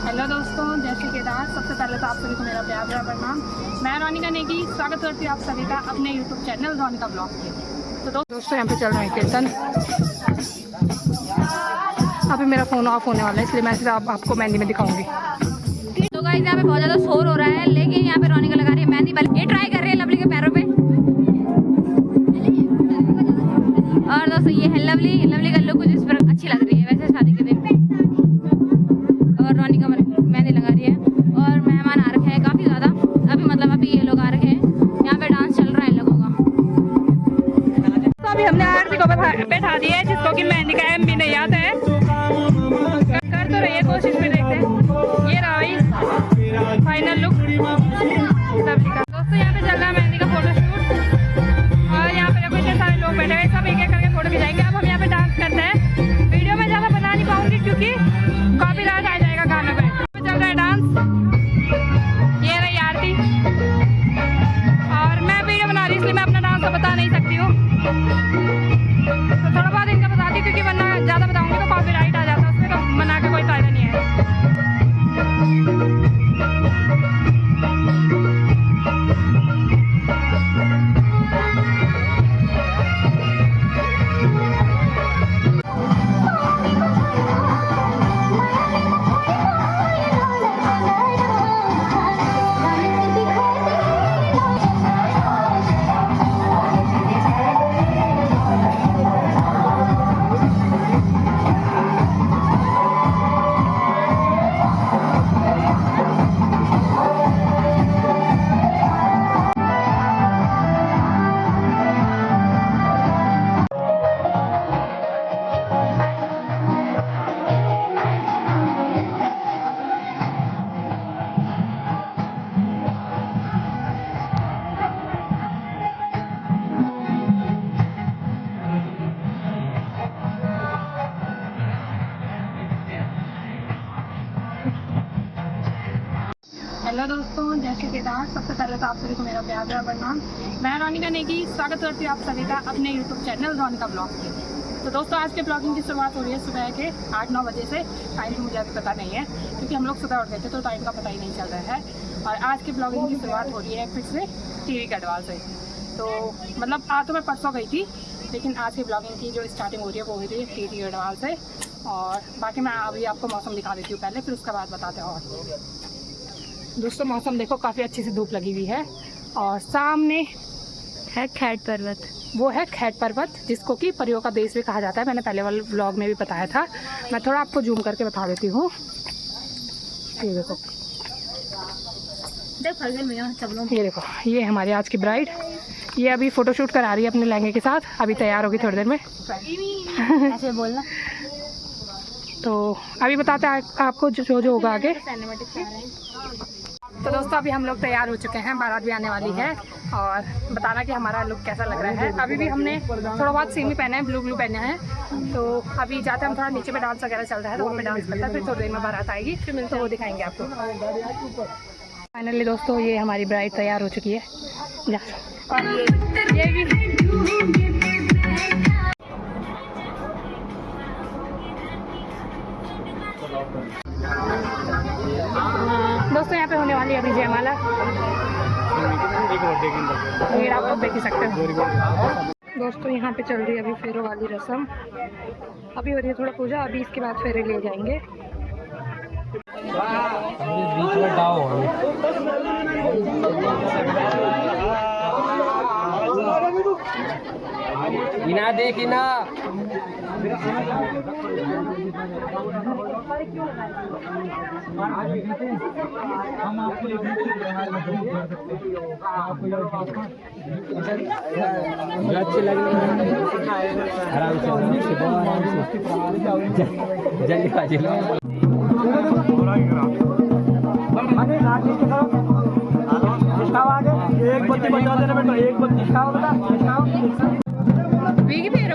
Hello दोस्तों, जय श्री केदार। सबसे पहले तो आप सभी को मेरा प्यार भरा प्रणाम। मैं रोनिका नेगी स्वागत करती हूँ आप सभी का अपने यूट्यूब चैनल रोनिका ब्लॉग पे। तो दोस्तों यहाँ पे चल रहे हैं कीर्तन। अभी मेरा फ़ोन ऑफ होने वाला है, इसलिए मैं सिर्फ आपको मेहंदी में दिखाऊंगी। तो गाइस यहाँ पे बहुत ज़्यादा शोर हो रहा है, लेकिन यहाँ पे रोनिका लगा रही है मेहंदी। बल्कि ये ट्राई कर रही है लवली के पैरों पे। और दोस्तों ये है लवली का लुक कुछ इस पर अच्छी लग रही है वैसे शादी के दिन। और रोनिका मेहंदी लगा रही है और मेहमान आ रखे हैं काफ़ी ज़्यादा। अभी ये लोग आ रखे हैं, यहाँ पे डांस चल रहा है इन लोगों का। तो अभी हमने आरती को बैठा दिया है, जिसको कि मेहंदी का एम भी नहीं आता है। कर तो रही है कोशिश में, देखते हैं। ये रहा भाई फाइनल लुक लवली का। दोस्तों यहाँ पे चल रहा है मेहंदी का फोटोशूट और यहाँ पे देखो इतने सारे लोग बैठे हुए, सब एक एक करके फोटो खिंचाएंगे। अब हम यहाँ पे डांस करते हैं। वीडियो में ज़्यादा बना नहीं पाऊंगी क्योंकि कॉपीराइट आ जाएगा गानों पे। चल रहा है डांस, ये रही आरती और मैं वीडियो बना रही हूँ, इसलिए मैं अपना डांस तो बता नहीं सकती हूँ। तो थोड़ा बहुत इनका बताती हूँ क्योंकि वरना ज़्यादा बताऊंगी तो कॉपीराइट आ जाता है, उसमें तो बना के कोई फायदा नहीं है। हेलो दोस्तों, जय श्री केदार। सबसे पहले तो आप सभी को मेरा प्यार भरा प्रणाम। मैं रोनिका नेगी स्वागत करती हूँ आप सभी का अपने यूट्यूब चैनल रोनिका ब्लॉग पे। तो दोस्तों आज के ब्लॉगिंग की शुरुआत हो रही है सुबह के 8-9 बजे से। टाइम मुझे अभी पता नहीं है क्योंकि हम लोग सुबह उठ गए थे तो टाइम का पता ही नहीं चल रहा है। और आज की ब्लॉगिंग की शुरुआत हो रही है फिर से टीवी गढ़वाल से। तो मतलब आज तो मैं परसों गई थी, लेकिन आज की ब्लॉगिंग की जो स्टार्टिंग हो रही है वो हो रही है टीवी गढ़वाल से। और बाकी मैं अभी आपको मौसम दिखा देती हूँ पहले, फिर उसके बाद बताते हैं। और दोस्तों मौसम देखो, काफ़ी अच्छी सी धूप लगी हुई है और सामने है खैट पर्वत। वो है खैट पर्वत, जिसको कि परियों का देश भी कहा जाता है। मैंने पहले वाले व्लॉग में भी बताया था। मैं थोड़ा आपको जूम करके बता देती हूँ। ये देखो, ये देखो, ये हमारी आज की ब्राइड। ये अभी फ़ोटोशूट करा रही है अपने लहंगे के साथ। अभी तैयार होगी थोड़ी देर में। ऐसे बोलना। तो अभी बताते हैं आपको जो होगा आगे। तो दोस्तों अभी हम लोग तैयार हो चुके हैं, बारात भी आने वाली है। और बताना कि हमारा लुक कैसा लग रहा है। अभी भी हमने थोड़ा बहुत सेम ही पहना है, ब्लू पहने हैं। तो अभी जाते हैं हम, थोड़ा नीचे पे डांस वगैरह चल रहा है तो वहाँ पे डांस करता है। फिर थोड़ी देर में बारात आएगी, फिर मिलते वो दिखाएंगे आपको। फाइनली दोस्तों ये हमारी ब्राइड तैयार हो चुकी है। और ये भी दोस्तों यहाँ पे होने वाली है अभी जयमाला। ये आप लोग देख ही सकते हो। दोस्तों यहाँ पे चल रही है अभी फेरों वाली रस्म। अभी हो रही है थोड़ा पूजा, अभी इसके बाद फेरे ले जाएंगे। इना देख इना हम आपको अच्छे लगे आराम से जल्दीबाजी एक बत्ती बजा देना बेटा, एक बत्ती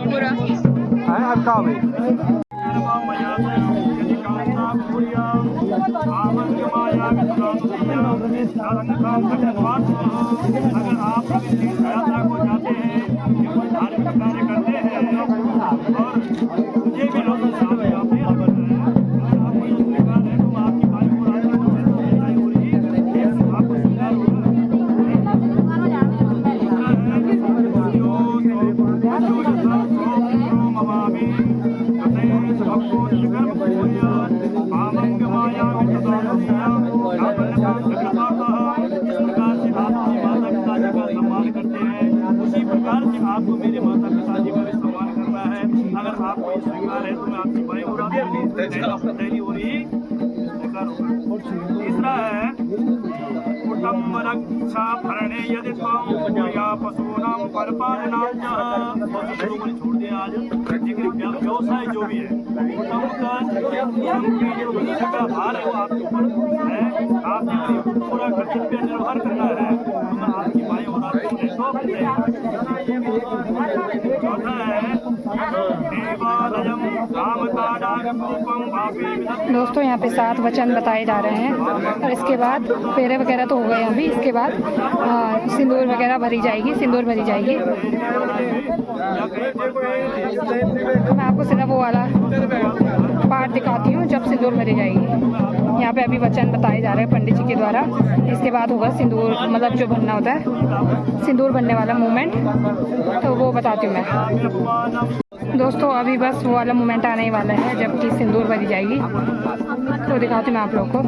पूरा है हल्का भाई। अगर आप यात्रा को जाते हैं, धार्मिक कार्य करते हैं और ये भी लोग साथ में आपने अगर आपको ये स्वीकार है तो आपकी तं रक्षाभरणे यदि त्वं या पशूनां परिपालनां च छोड़ दे आज व्यवसाय जो भी है का भार है वो आपके ऊपर है। आपने पूरा कर्तव्य निर्भर करना है तो आपकी माएँ और आपको चौथा है देवालयम रामताडागम दोस्तों यहाँ पे 7 वचन बताए जा रहे हैं और इसके बाद फेरे वगैरह तो हो गए अभी। इसके बाद सिंदूर वगैरह भरी जाएगी, सिंदूर भरी जाएगी। मैं आपको सिर्फ वो वाला पार्ट दिखाती हूँ जब सिंदूर भरी जाएगी। यहाँ पे अभी वचन बताए जा रहे हैं पंडित जी के द्वारा। इसके बाद होगा सिंदूर, मतलब जो भरना होता है सिंदूर भरने वाला मोमेंट, तो वो बताती हूँ मैं। दोस्तों अभी बस वो वाला मोमेंट आने ही वाला है जबकि सिंदूर भरी जाएगी, तो दिखाती हूँ मैं आप लोग को।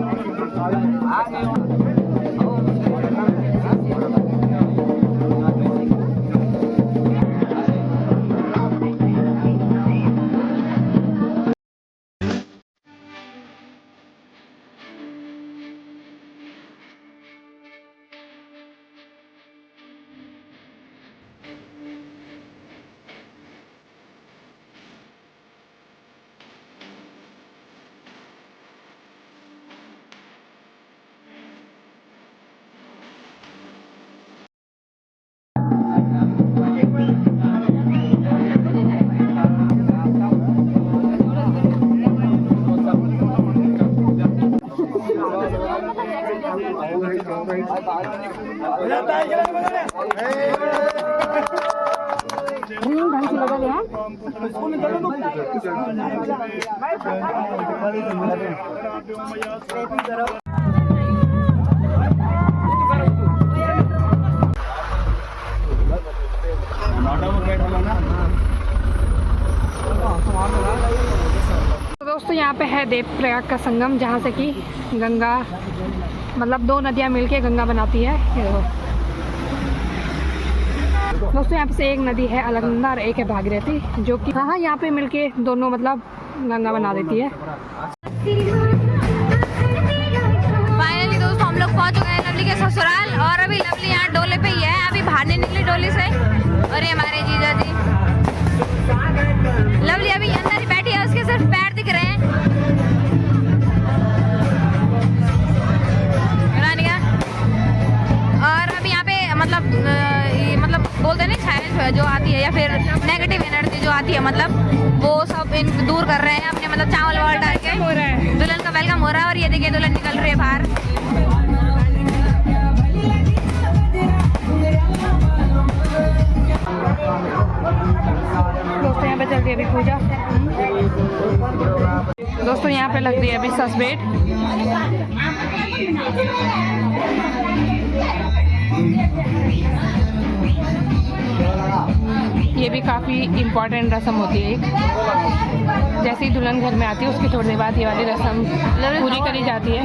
दोस्तों यहाँ पे है देव प्रयाग का संगम, जहाँ से कि गंगा, मतलब 2 नदियाँ मिलके गंगा बनाती है। ये देखो दोस्तों, यहाँ पे से एक नदी है अलकनंदा और एक है भागीरथी, जो कि हाँ यहाँ पे मिलके दोनों मतलब गंगा बना देती है। फाइनली दोस्तों हम लोग पहुँच चुके हैं लवली के ससुराल, और अभी लवली यहाँ डोले पे ही है, अभी बाहर नहीं निकली डोली से। और ये हमारे जीजा जी, लवली अभी अंदर ही बैठी है, उसके सिर्फ पैर दिख रहे हैं। रानिका, और अभी यहाँ पे मतलब बोलते नहीं साइलेंस जो आती है या फिर नेगेटिव एनर्जी जो आती है, मतलब वो सब दूर कर रहे हैं अपने, मतलब चावल वावल डाल के दुल्हन का वेलकम हो रहा है। और ये देखिए दुल्हन निकल रही है बाहर। दोस्तों यहाँ पे चल रही है अभी पूजा। दोस्तों यहाँ पे लग रही है अभी ससबेट। ये भी काफ़ी इम्पोर्टेंट रस्म होती है एक। जैसे ही दुल्हन घर में आती है उसकी थोड़ी देर बाद ये वाली रस्म पूरी करी जाती है।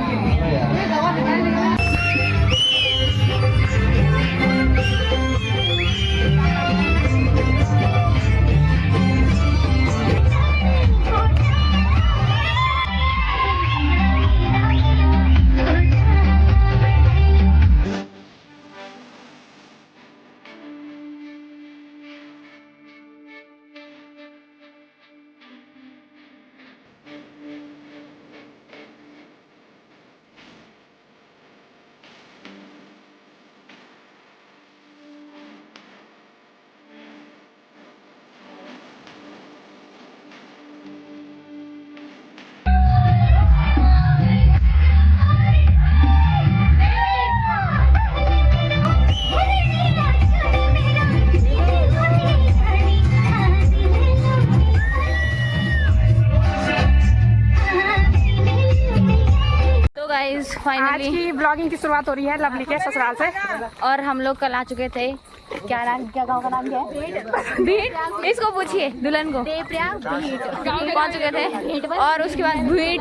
आज की ब्लॉगिंग की शुरुआत हो रही है लवली के ससुराल से। और हम लोग कल आ चुके थे, क्या गाँव का नाम क्या है? भीट। इसको पूछिए दुल्हन को। पहुंच चुके थे, और उसके बाद भीट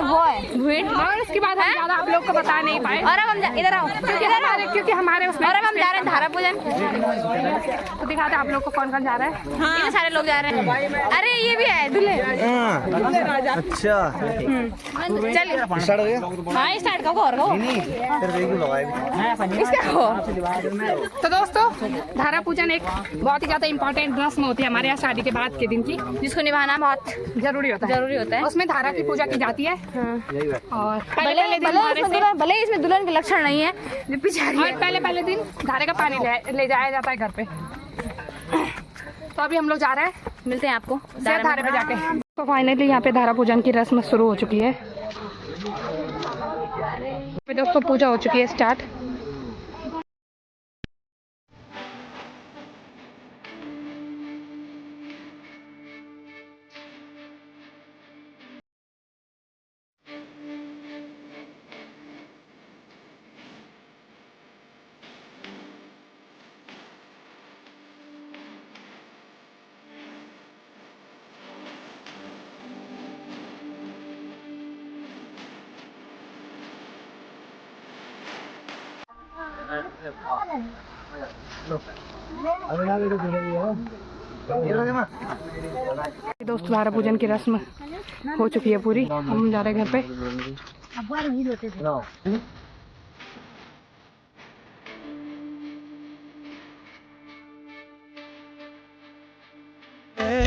वो है भीट, और उसके बाद हम ज़्यादा आप लोग को बता नहीं पाए। और अब हम इधर आओ, क्योंकि हमारे उसमें, और अब हम जा रहे हैं धारा पूजन। तो दिखाते हैं आप लोग को कौन कौन जा रहा है। इतने सारे लोग जा रहे हैं। अरे ये भी है दूल्हे। अच्छा चलिए हाँ स्टार्ट का और इसका हो। तो दोस्तों धारा पूजन एक बहुत ही ज्यादा इम्पोर्टेंट रस्म होती है हमारे यहाँ शादी के बाद के दिन की, जिसको निभाना बहुत जरूरी होता है। उसमें धारा की पूजा की जाती है। और भले ही इसमें दुल्हन के लक्षण नहीं है जो पीछे आ रही है। और पहले दिन धारे का पानी ले जाया जाता है घर पे। तो अभी हम लोग जा रहे हैं, मिलते हैं आपको धारे पे जाके। तो फाइनली यहाँ पे धारा पूजन की रस्म शुरू हो चुकी है। दोस्तों पूजा हो चुकी है स्टार्ट। दोस्तों धारा पूजन की रस्म हो चुकी है पूरी। हम जा रहे हैं घर पे।